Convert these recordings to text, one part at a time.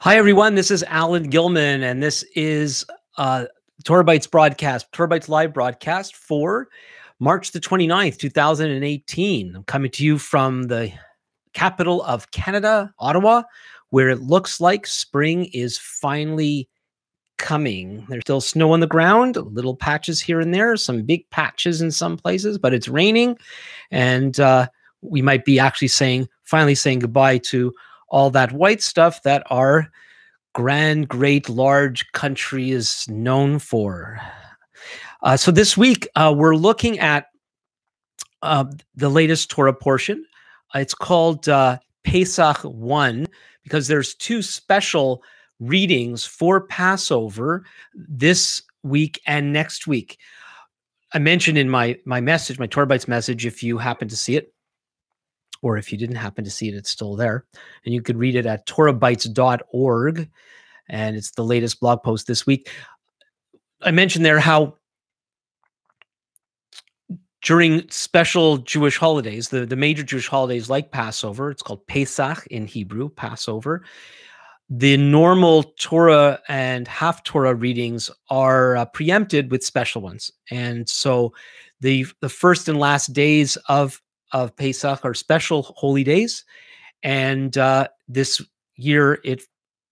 Hi, everyone. This is Alan Gilman, and this is TorahBytes broadcast, TorahBytes live broadcast for March the 29th, 2018. I'm coming to you from the capital of Canada, Ottawa, where it looks like spring is finally coming. There's still snow on the ground, little patches here and there, some big patches in some places, but it's raining, and we might be actually finally saying goodbye to all that white stuff that our grand, great, large country is known for. So this week, we're looking at the latest Torah portion. It's called Pesach 1 because there's two special readings for Passover this week and next week. I mentioned in my message, my TorahBytes message, if you happen to see it, or if you didn't happen to see it, it's still there. And you could read it at TorahBytes.org. And it's the latest blog post this week. I mentioned there how during special Jewish holidays, the major Jewish holidays like Passover, it's called Pesach in Hebrew, Passover, the normal Torah and half-Torah readings are preempted with special ones. And so the first and last days of Pesach are special holy days. And this year,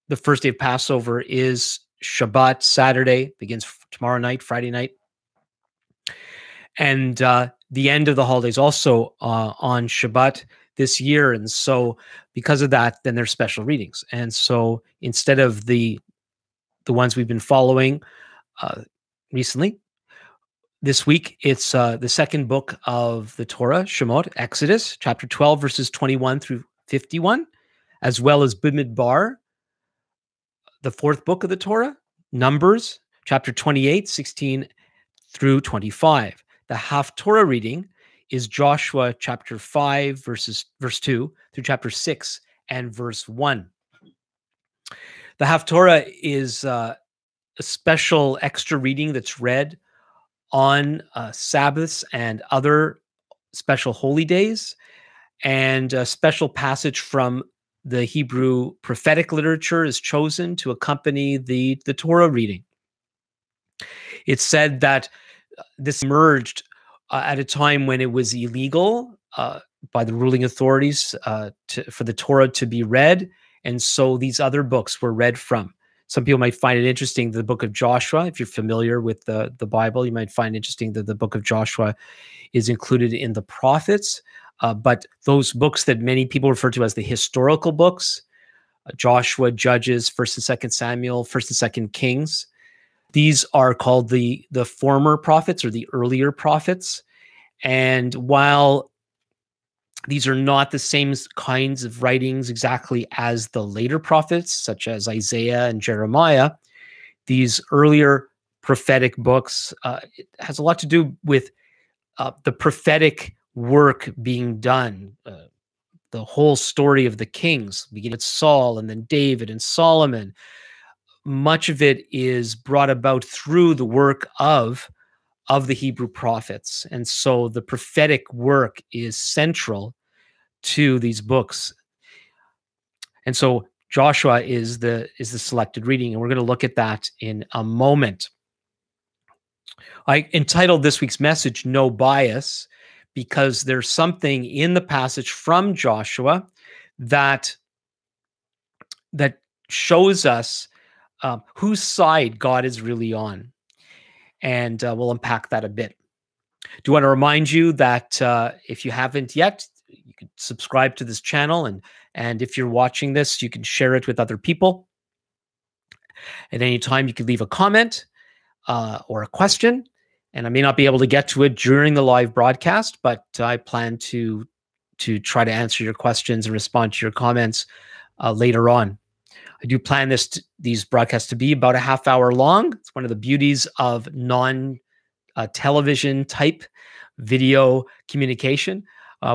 the first day of Passover is Shabbat, Saturday, begins tomorrow night, Friday night. And the end of the holiday is also on Shabbat this year. And so because of that, then there's special readings. And so instead of the ones we've been following recently, this week, it's the second book of the Torah, Shemot, Exodus, chapter 12, verses 21 through 51, as well as Bimidbar, the fourth book of the Torah, Numbers, chapter 28, 16 through 25. The half-Torah reading is Joshua chapter 5, verse 2 through chapter 6 and verse 1. The half-Torah is a special extra reading that's read on Sabbaths and other special holy days, and a special passage from the Hebrew prophetic literature is chosen to accompany the Torah reading. It's said that this emerged at a time when it was illegal by the ruling authorities for the Torah to be read, and so these other books were read from. Some people might find it interesting, the book of Joshua. If you're familiar with the Bible, you might find interesting that the book of Joshua is included in the prophets. But those books that many people refer to as the historical books, Joshua, Judges, 1st and 2nd Samuel, 1st and 2nd Kings, these are called the former prophets or the earlier prophets. And while these are not the same kinds of writings exactly as the later prophets, such as Isaiah and Jeremiah, these earlier prophetic books, it has a lot to do with the prophetic work being done, the whole story of the kings, beginning with Saul and then David and Solomon. Much of it is brought about through the work of the Hebrew prophets. And so the prophetic work is central to these books. And so Joshua is the selected reading, and we're going to look at that in a moment. I entitled this week's message, No Bias, because there's something in the passage from Joshua that shows us whose side God is really on. And we'll unpack that a bit. Do want to remind you that if you haven't yet, you can subscribe to this channel. And if you're watching this, you can share it with other people. At any time, you can leave a comment or a question. And I may not be able to get to it during the live broadcast, but I plan to try to answer your questions and respond to your comments later on. I do plan these broadcasts to be about a half hour long. It's one of the beauties of non-television type video communication.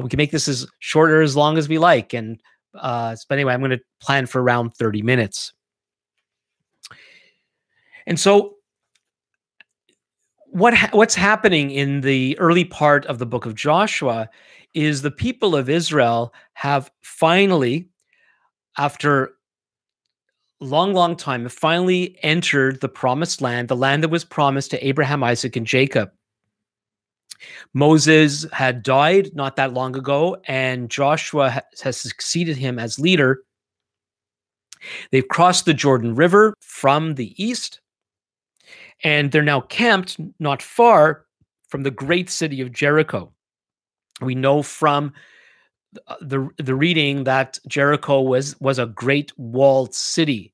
We can make this as short or as long as we like. But anyway, I'm going to plan for around 30 minutes. And so what's happening in the early part of the book of Joshua is the people of Israel have finally, after long, long time, have finally entered the promised land, the land that was promised to Abraham, Isaac, and Jacob. Moses had died not that long ago, and Joshua has succeeded him as leader. They've crossed the Jordan River from the east, and they're now camped not far from the great city of Jericho. We know from the reading that Jericho was a great walled city.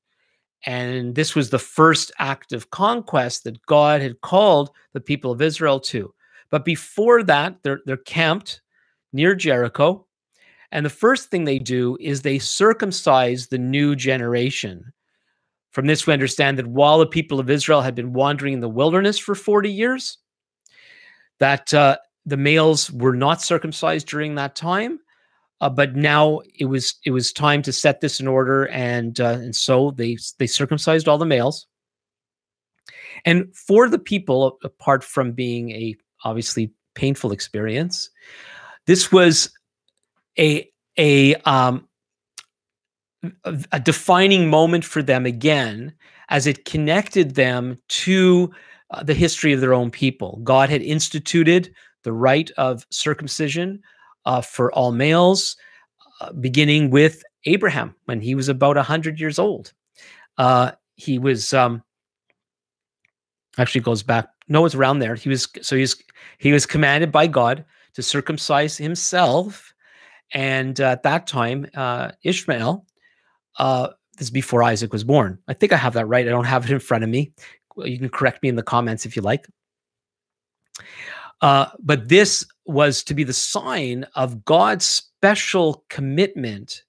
And this was the first act of conquest that God had called the people of Israel to. But before that, they're camped near Jericho. And the first thing they do is they circumcise the new generation. From this, we understand that while the people of Israel had been wandering in the wilderness for 40 years, that the males were not circumcised during that time. But now it was time to set this in order, and so they circumcised all the males. And for the people, apart from being a obviously painful experience, this was a defining moment for them again, as it connected them to the history of their own people. God had instituted the rite of circumcision for all males, beginning with Abraham when he was about 100 years old. He was actually goes back. No, it's around there. He was commanded by God to circumcise himself, and at that time, Ishmael. This is before Isaac was born. I think I have that right. I don't have it in front of me. You can correct me in the comments if you like. But this was to be the sign of God's special commitment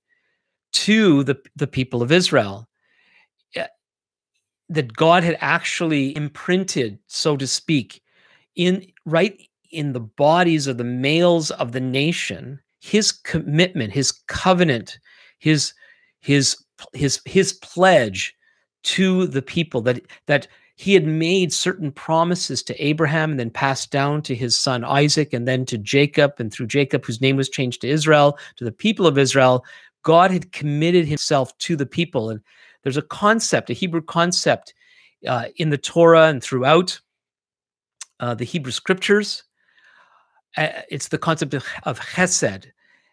to the people of Israel, that God had actually imprinted, so to speak, right in the bodies of the males of the nation, his commitment, his covenant, his pledge to the people, that he had made certain promises to Abraham and then passed down to his son Isaac and then to Jacob, and through Jacob, whose name was changed to Israel, to the people of Israel. God had committed himself to the people. And there's a concept, a Hebrew concept in the Torah and throughout the Hebrew scriptures. It's the concept of chesed.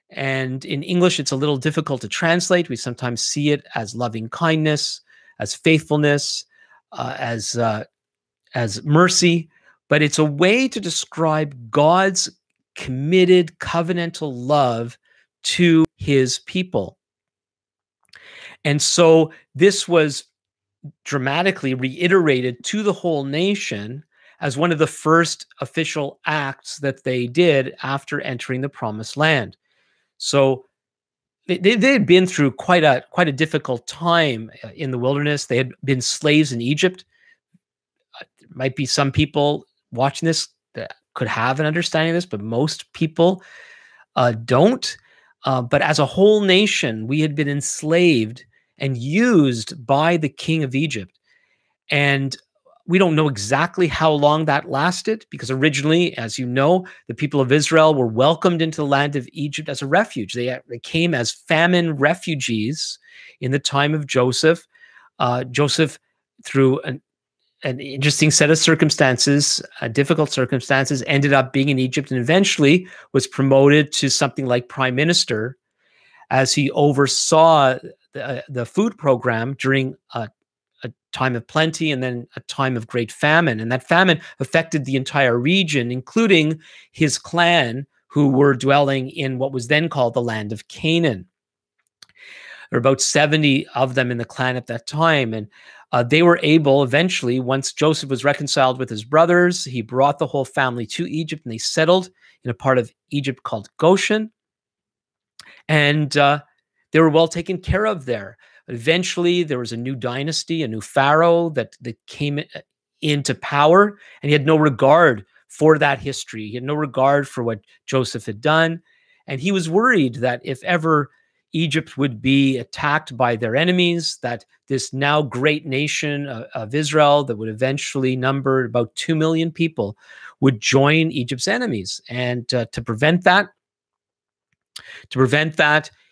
And in English, it's a little difficult to translate. We sometimes see it as loving kindness, as faithfulness, as mercy, but it's a way to describe God's committed covenantal love to his people. And so this was dramatically reiterated to the whole nation as one of the first official acts that they did after entering the promised land. So they had been through quite a difficult time in the wilderness. They had been slaves in Egypt. Might be some people watching this that could have an understanding of this, but most people don't. But as a whole nation, we had been enslaved and used by the king of Egypt. And we don't know exactly how long that lasted, because originally, as you know, the people of Israel were welcomed into the land of Egypt as a refuge. They came as famine refugees in the time of Joseph. Joseph, through an interesting set of circumstances, difficult circumstances, ended up being in Egypt and eventually was promoted to something like prime minister as he oversaw the food program during a time of plenty and then a time of great famine. And that famine affected the entire region, including his clan, who were dwelling in what was then called the land of Canaan. There were about 70 of them in the clan at that time. And they were able, eventually, once Joseph was reconciled with his brothers, he brought the whole family to Egypt, and they settled in a part of Egypt called Goshen. And they were well taken care of there. Eventually, there was a new dynasty, a new pharaoh that came into power, and he had no regard for that history. He had no regard for what Joseph had done. And he was worried that if ever Egypt would be attacked by their enemies, that this now great nation of Israel, that would eventually number about 2 million people, would join Egypt's enemies. And to prevent that,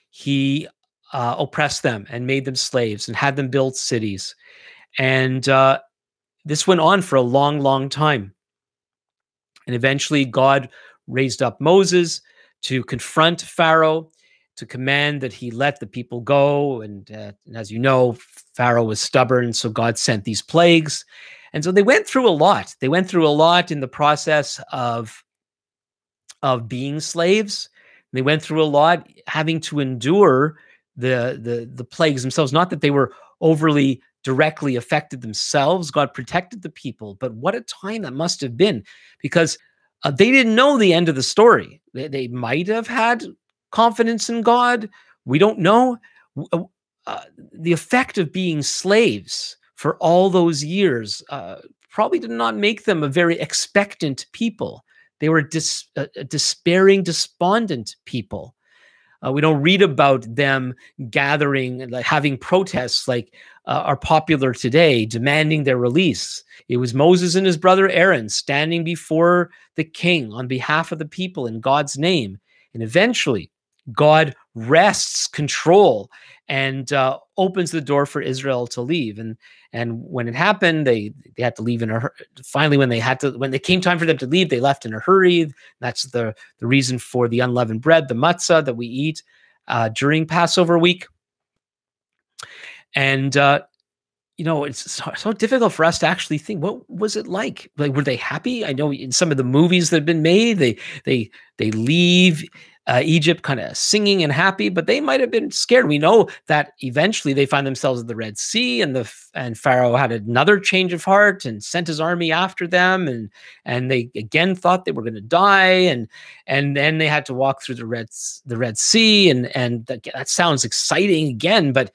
he oppressed them and made them slaves and had them build cities. And this went on for a long, long time. And eventually God raised up Moses to confront Pharaoh, to command that he let the people go. And as you know, Pharaoh was stubborn, so God sent these plagues. And so they went through a lot. They went through a lot in the process of being slaves. They went through a lot having to endure the plagues themselves. Not that they were overly directly affected themselves. God protected the people. But what a time that must have been, because they didn't know the end of the story. They might have had confidence in God. We don't know. The effect of being slaves for all those years probably did not make them a very expectant people. They were despairing, despondent people. We don't read about them gathering, like having protests like are popular today, demanding their release. It was Moses and his brother Aaron standing before the king on behalf of the people in God's name. And eventually, God wrests control and opens the door for Israel to leave. And when it happened, they had to leave in a hurry. Finally, when it came time for them to leave, they left in a hurry. That's the reason for the unleavened bread, the matzah that we eat during Passover week. And it's so difficult for us to actually think, what was it like? Like, were they happy? I know in some of the movies that have been made, they leave Egypt kind of singing and happy, but they might have been scared. We know that eventually they find themselves at the Red Sea, and Pharaoh had another change of heart and sent his army after them, and they again thought they were going to die, and then they had to walk through the Red Sea, and that sounds exciting again, but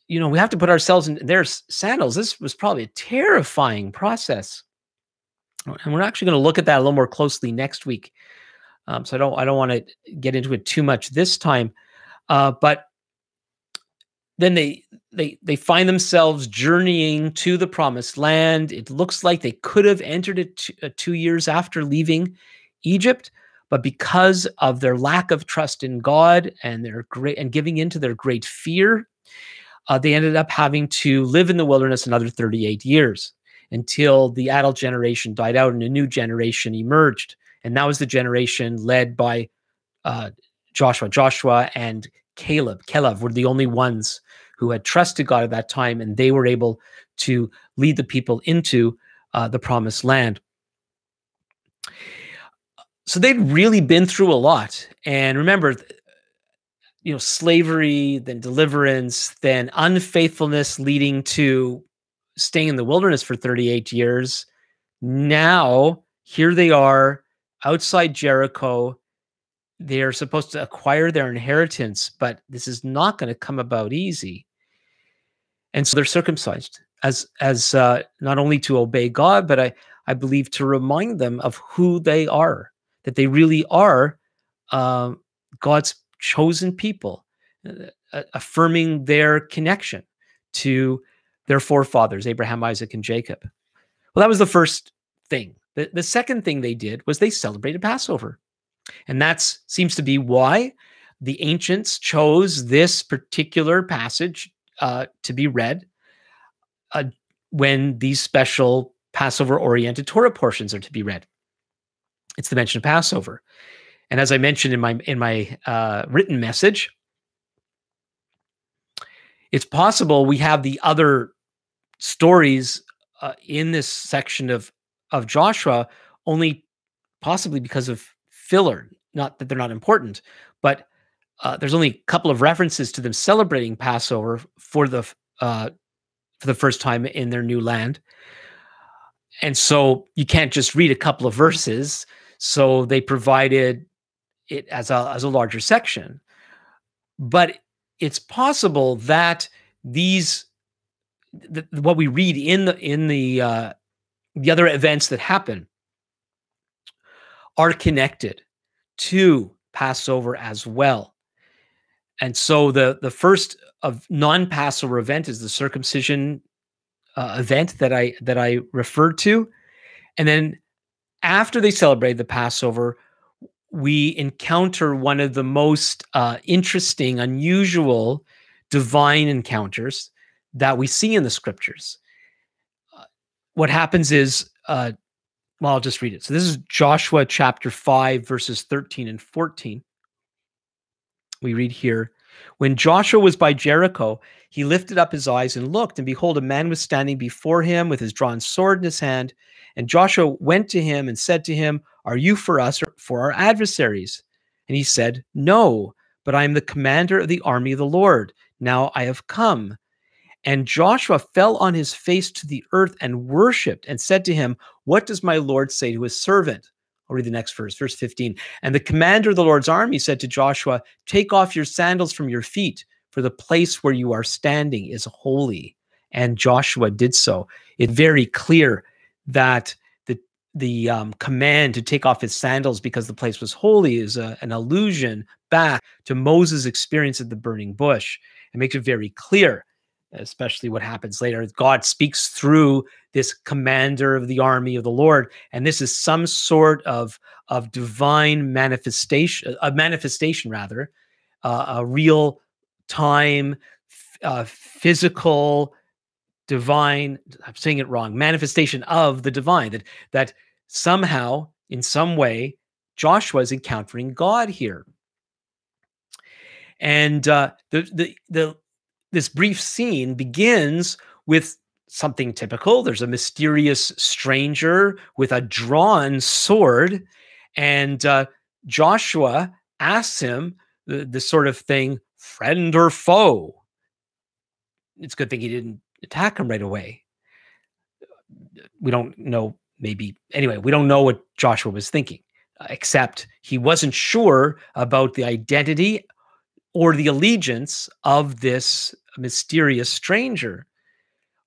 we have to put ourselves in their sandals. This was probably a terrifying process. And we're actually going to look at that a little more closely next week. So I don't want to get into it too much this time. But then they find themselves journeying to the promised land. It looks like they could have entered it 2 years after leaving Egypt, but because of their lack of trust in God and giving into their great fear, they ended up having to live in the wilderness another 38 years until the adult generation died out and a new generation emerged. And that was the generation led by Joshua. Joshua and Caleb. Caleb were the only ones who had trusted God at that time, and they were able to lead the people into the promised land. So they'd really been through a lot. And remember, slavery, then deliverance, then unfaithfulness leading to staying in the wilderness for 38 years. Now, here they are outside Jericho. They're supposed to acquire their inheritance, but this is not going to come about easy. And so they're circumcised as not only to obey God, but I believe to remind them of who they are, that they really are God's chosen people, affirming their connection to their forefathers, Abraham, Isaac, and Jacob. Well, that was the first thing. The second thing they did was they celebrated Passover. And that seems to be why the ancients chose this particular passage to be read when these special Passover-oriented Torah portions are to be read. It's the mention of Passover. And as I mentioned in my written message, it's possible we have the other stories in this section of Joshua only possibly because of filler. Not that they're not important, but there's only a couple of references to them celebrating Passover for the first time in their new land. And so you can't just read a couple of verses. So they provided it as a larger section. But it's possible that what we read in the other events that happen are connected to Passover as well. And so the first of non-Passover event is the circumcision event that I referred to. And then after they celebrated the Passover, we encounter one of the most interesting, unusual divine encounters that we see in the scriptures. What happens is, well, I'll just read it. So this is Joshua chapter 5, verses 13 and 14. We read here, when Joshua was by Jericho, he lifted up his eyes and looked, and behold, a man was standing before him with his drawn sword in his hand. And Joshua went to him and said to him, are you for us or for our adversaries? And he said, no, but I am the commander of the army of the Lord. Now I have come. And Joshua fell on his face to the earth and worshipped and said to him, what does my Lord say to his servant? I'll read the next verse, verse 15. And the commander of the Lord's army said to Joshua, take off your sandals from your feet, for the place where you are standing is holy. And Joshua did so. It's very clear that the command to take off his sandals because the place was holy is an allusion back to Moses' experience at the burning bush. It makes it very clear, especially what happens later. God speaks through this commander of the army of the Lord, and this is some sort of divine manifestation, a real time, physical, divine, I'm saying it wrong, manifestation of the divine, that somehow, in some way, Joshua is encountering God here. And this brief scene begins with something typical. There's a mysterious stranger with a drawn sword, and Joshua asks him the sort of thing, friend or foe? It's a good thing he didn't attack him right away. We don't know, maybe. Anyway, we don't know what Joshua was thinking, except he wasn't sure about the identity or the allegiance of this mysterious stranger.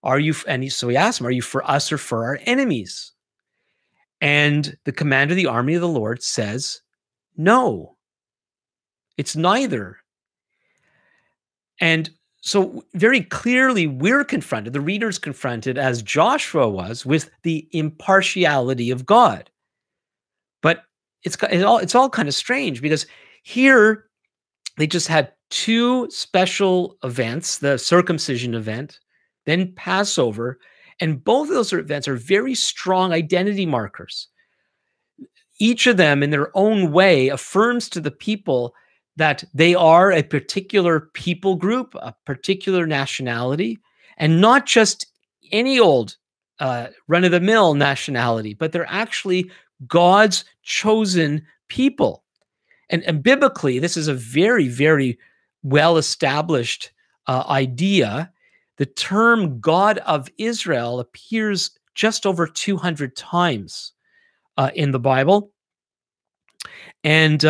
So he asked him, are you for us or for our enemies? And the commander of the army of the Lord says, no, it's neither. And so very clearly we're confronted, the reader's confronted, as Joshua was, with the impartiality of God. But it's all kind of strange, because here they just had two special events, the circumcision event, then Passover, and both of those events are very strong identity markers. Each of them, in their own way, affirms to the people that they are a particular people group, a particular nationality, and not just any old run-of-the-mill nationality, but they're actually God's chosen people. And biblically, this is a very, very well-established idea. The term God of Israel appears just over 200 times in the Bible. And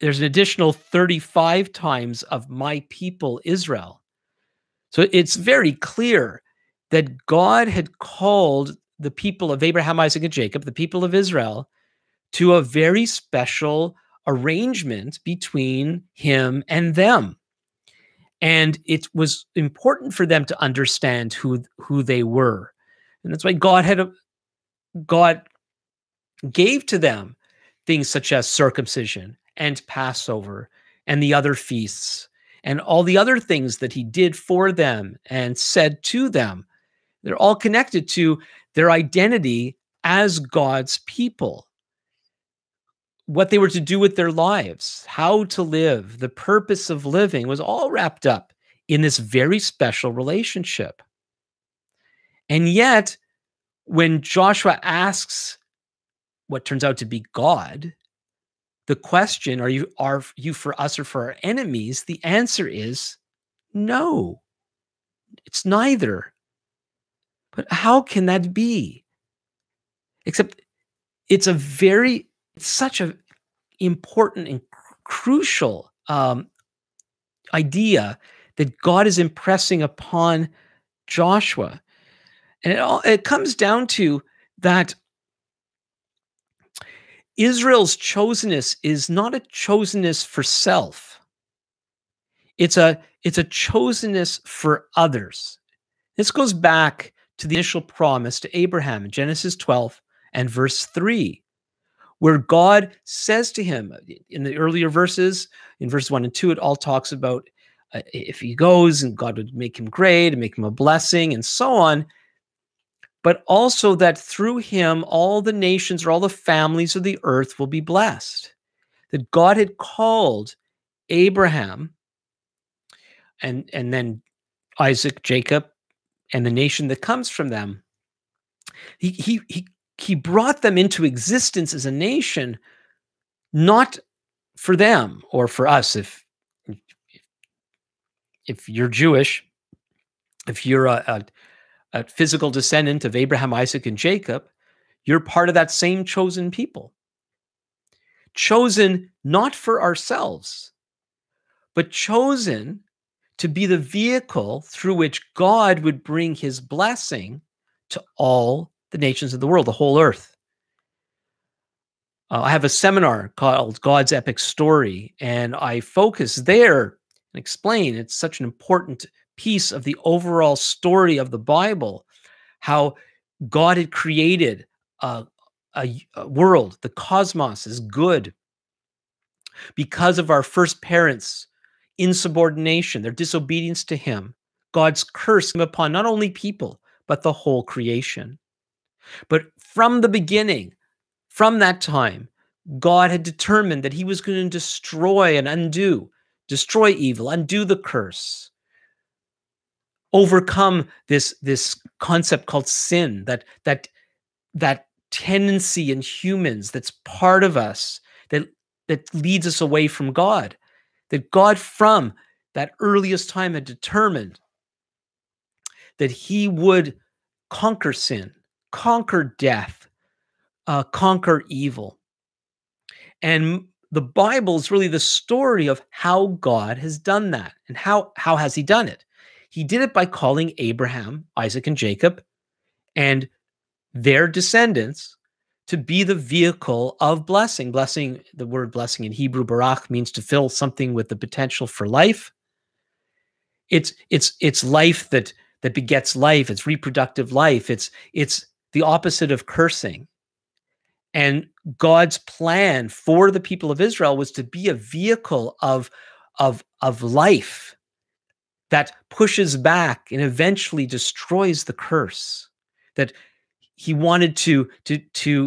there's an additional 35 times of my people Israel. So it's very clear that God had called the people of Abraham, Isaac, and Jacob, the people of Israel, to a very special arrangement between him and them. And it was important for them to understand who they were. And that's why God gave to them things such as circumcision and Passover and the other feasts and all the other things that he did for them and said to them. They're all connected to their identity as God's people. What they were to do with their lives, how to live, the purpose of living was all wrapped up in this very special relationship. And yet, when Joshua asks what turns out to be God, the question, are you for us or for our enemies? The answer is no, it's neither. But how can that be? Except it's such an important and crucial idea that God is impressing upon Joshua. And it comes down to that Israel's chosenness is not a chosenness for self. It's a chosenness for others. This goes back to the initial promise to Abraham in Genesis 12 and verse 3, where God says to him in the earlier verses, in verse 1 and 2, it all talks about if he goes and God would make him great and make him a blessing and so on, but also that through him, all the nations or all the families of the earth will be blessed. That God had called Abraham and then Isaac, Jacob, and the nation that comes from them. He brought them into existence as a nation, not for them or for us. If you're Jewish, if you're a physical descendant of Abraham, Isaac, and Jacob, you're part of that same chosen people. Chosen not for ourselves, but chosen to be the vehicle through which God would bring his blessing to all the nations of the world, the whole earth. I have a seminar called God's Epic Story, and I focus there and explain it's such an important piece of the overall story of the Bible, how God had created a world, the cosmos is good because of our first parents' insubordination, their disobedience to him. God's curse came upon not only people, but the whole creation. But from the beginning, from that time, God had determined that he was going to destroy and destroy evil, undo the curse, overcome this concept called sin, that tendency in humans that's part of us that leads us away from God. That God from that earliest time had determined that he would conquer sin, conquer death, conquer evil. And the Bible is really the story of how God has done that. And how has he done it? He did it by calling Abraham, Isaac, and Jacob and their descendants to be the vehicle of blessing. Blessing, the word blessing in Hebrew, barach, means to fill something with the potential for life. It's life that begets life. It's reproductive life. It's the opposite of cursing. And God's plan for the people of Israel was to be a vehicle of life that pushes back and eventually destroys the curse. That he wanted to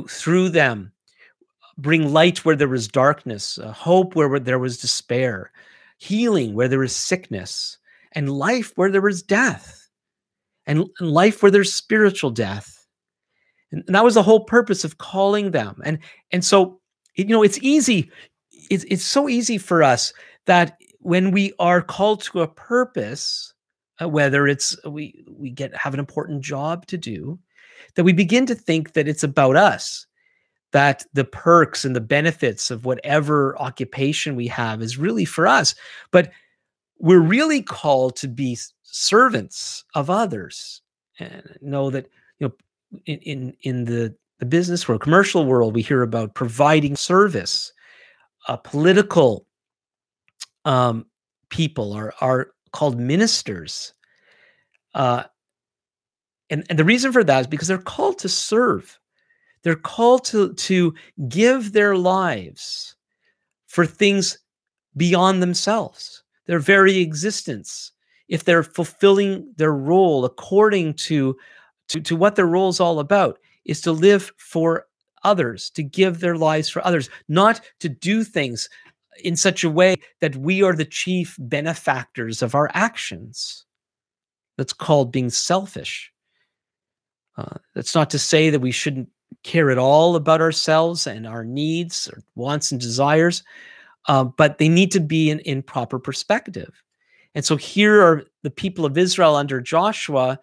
through them bring light where there was darkness, hope where there was despair, healing where there was sickness, and life where there was death, and life where there's spiritual death. And that was the whole purpose of calling them. And so, it's easy. It's so easy for us that when we are called to a purpose, whether it's we have an important job to do, that we begin to think that it's about us, that the perks and the benefits of whatever occupation we have is really for us. But we're really called to be servants of others, and know that, in the business world, commercial world, we hear about providing service. Political people are called ministers. And the reason for that is because they're called to serve. They're called to give their lives for things beyond themselves, their very existence. If they're fulfilling their role according to what their role is all about, is to live for others, to give their lives for others, not to do things in such a way that we are the chief benefactors of our actions. That's called being selfish. That's not to say that we shouldn't care at all about ourselves and our needs or wants and desires, but they need to be in proper perspective. And so here are the people of Israel under Joshua.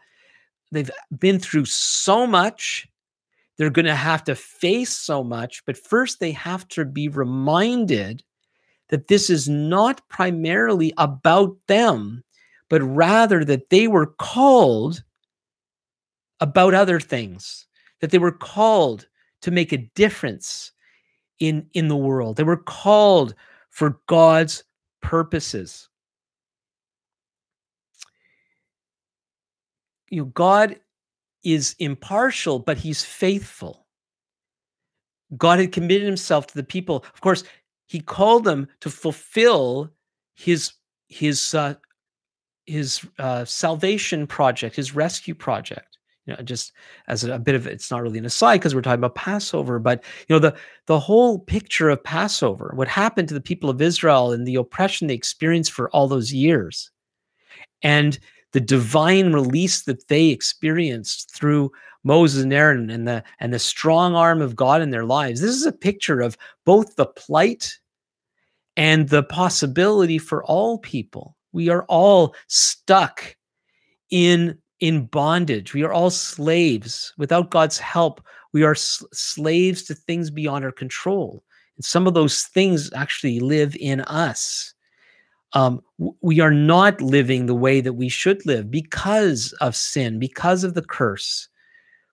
They've been through so much. They're going to have to face so much, but first they have to be reminded that this is not primarily about them, but rather that they were called about other things, that they were called to make a difference in the world. They were called for God's purposes. God is impartial, but he's faithful. God had committed himself to the people. Of course, he called them to fulfill his his uh, his salvation project, his rescue project. Just as a bit of, it's not really an aside because we're talking about Passover, but the whole picture of Passover, what happened to the people of Israel and the oppression they experienced for all those years, and the divine release that they experienced through Moses and Aaron, and the strong arm of God in their lives. This is a picture of both the plight and the possibility for all people. We are all stuck in bondage. We are all slaves. Without God's help, we are slaves to things beyond our control. And some of those things actually live in us. We are not living the way that we should live because of sin, because of the curse.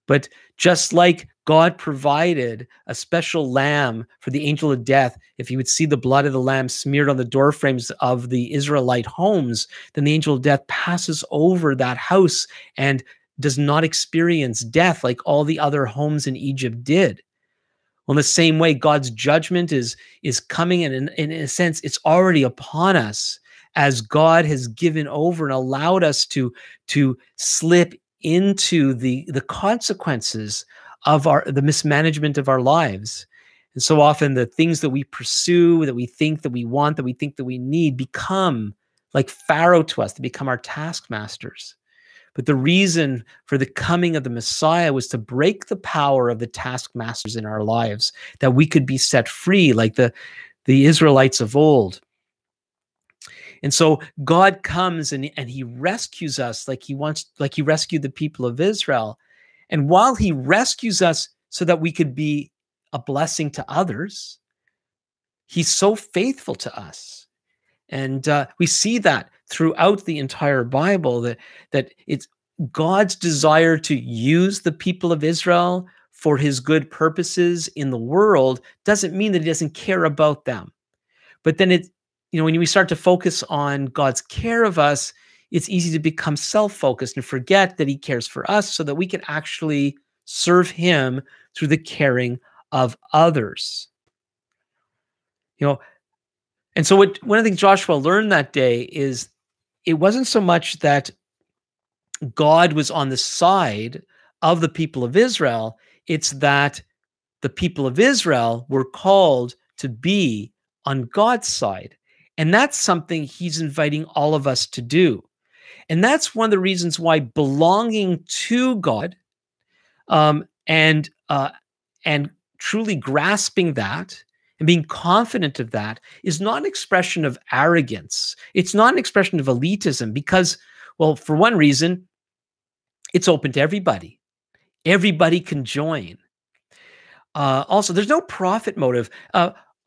But just like God provided a special lamb for the angel of death, if he would see the blood of the lamb smeared on the doorframes of the Israelite homes, then the angel of death passes over that house and does not experience death like all the other homes in Egypt did. Well, in the same way, God's judgment is coming, and in a sense, it's already upon us, as God has given over and allowed us to slip into the consequences of the mismanagement of our lives. And so often the things that we pursue, that we think that we want, that we think that we need, become like Pharaoh to us. They become our taskmasters. But the reason for the coming of the Messiah was to break the power of the taskmasters in our lives, that we could be set free like the Israelites of old. And so God comes and he rescues us like he rescued the people of Israel. And while he rescues us so that we could be a blessing to others, he's so faithful to us. And we see that throughout the entire Bible, that it's God's desire to use the people of Israel for his good purposes in the world doesn't mean that he doesn't care about them. But then when we start to focus on God's care of us, it's easy to become self-focused and forget that he cares for us so that we can actually serve him through the caring of others. And so one of the things Joshua learned that day is it wasn't so much that God was on the side of the people of Israel, it's that the people of Israel were called to be on God's side. And that's something he's inviting all of us to do. And that's one of the reasons why belonging to God and truly grasping that and being confident of that is not an expression of arrogance. It's not an expression of elitism because, well, for one reason, it's open to everybody. Everybody can join. Also, there's no profit motive.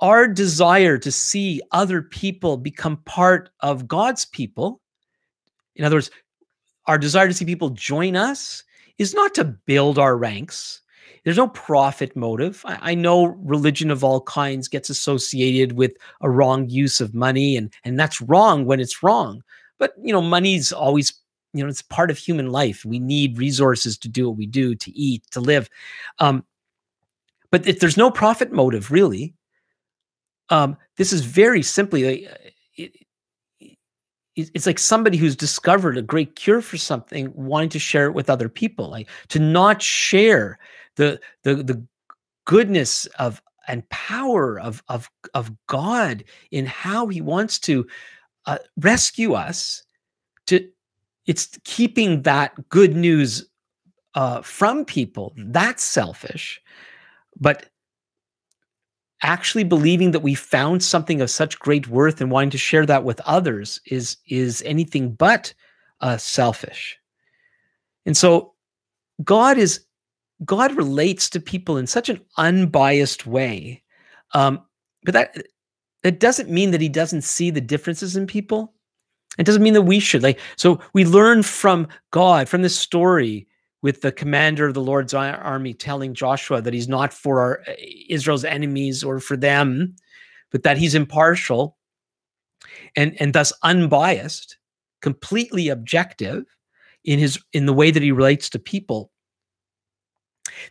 Our desire to see other people become part of God's people, in other words, our desire to see people join us, is not to build our ranks. There's no profit motive. I know religion of all kinds gets associated with a wrong use of money, and that's wrong when it's wrong. But, money's always, it's part of human life. We need resources to do what we do, to eat, to live. But if there's no profit motive, really, this is very simply, it's like somebody who's discovered a great cure for something, wanting to share it with other people, like to not share the goodness of and power of God in how he wants to rescue us. It's keeping that good news from people. That's selfish. But actually believing that we found something of such great worth and wanting to share that with others is anything but selfish. And so God relates to people in such an unbiased way, but that doesn't mean that he doesn't see the differences in people. It doesn't mean that we should. So we learn from God, from this story, with the commander of the Lord's army telling Joshua that he's not for Israel's enemies or for them, but that he's impartial and thus unbiased, completely objective in the way that he relates to people.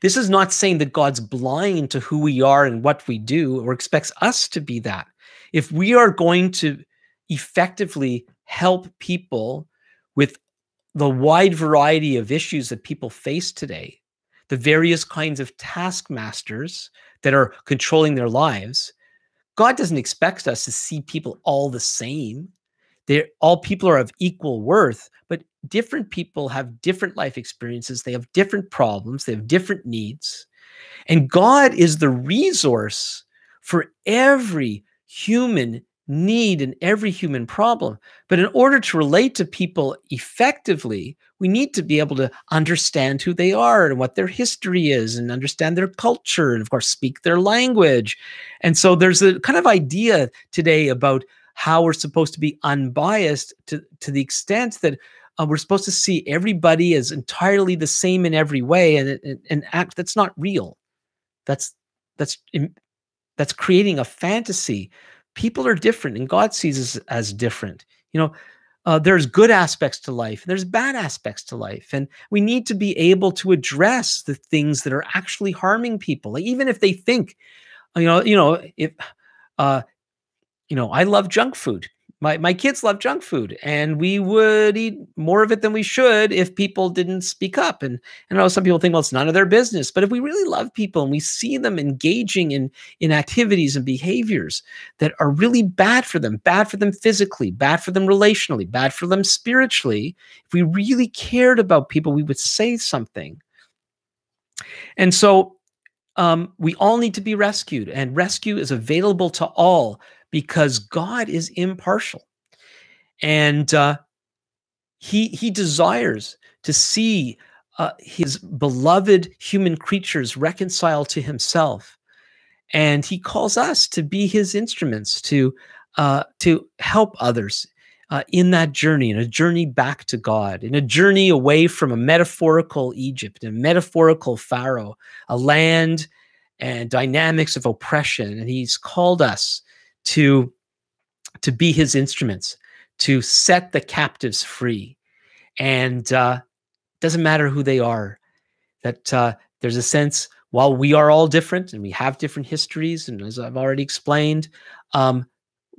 This is not saying that God's blind to who we are and what we do or expects us to be that. If we are going to effectively help people with the wide variety of issues that people face today, the various kinds of taskmasters that are controlling their lives, God doesn't expect us to see people all the same. All people are of equal worth, but different people have different life experiences. They have different problems. They have different needs. And God is the resource for every human need and every human problem. But in order to relate to people effectively, we need to be able to understand who they are and what their history is and understand their culture and, of course, speak their language. And so there's a kind of idea today about how we're supposed to be unbiased to the extent that we're supposed to see everybody as entirely the same in every way, and act that's not real. That's creating a fantasy. People are different, and God sees us as different. There's good aspects to life, and there's bad aspects to life, and we need to be able to address the things that are actually harming people, like, even if they think, if I love junk food. My kids love junk food, and we would eat more of it than we should if people didn't speak up. And I know some people think, well, it's none of their business. But if we really love people and we see them engaging in activities and behaviors that are really bad for them physically, bad for them relationally, bad for them spiritually, if we really cared about people, we would say something. And so we all need to be rescued, and rescue is available to all because God is impartial, and he desires to see his beloved human creatures reconciled to himself, and he calls us to be his instruments to help others in that journey, in a journey back to God, in a journey away from a metaphorical Egypt, a metaphorical Pharaoh, a land and dynamics of oppression. And he's called us to be his instruments, to set the captives free. And doesn't matter who they are, that there's a sense, while we are all different and we have different histories, and as I've already explained,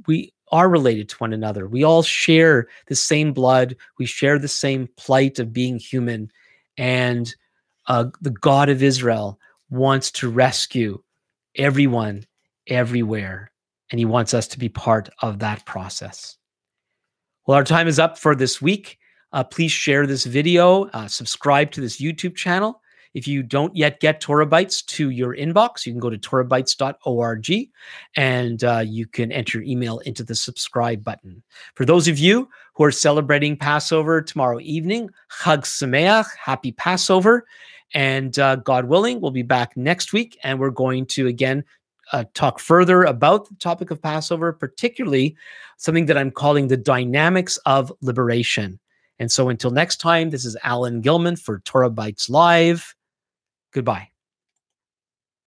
we are related to one another. We all share the same blood. We share the same plight of being human. And the God of Israel wants to rescue everyone, everywhere. And he wants us to be part of that process. Well, our time is up for this week. Please share this video, subscribe to this YouTube channel. If you don't yet get TorahBytes to your inbox, you can go to TorahBytes.org, and you can enter your email into the subscribe button. For those of you who are celebrating Passover tomorrow evening, Chag Sameach, happy Passover. And God willing, we'll be back next week, and we're going to, again, talk further about the topic of Passover, particularly something that I'm calling the dynamics of liberation. And so until next time, this is Alan Gilman for TorahBytes Live. Goodbye.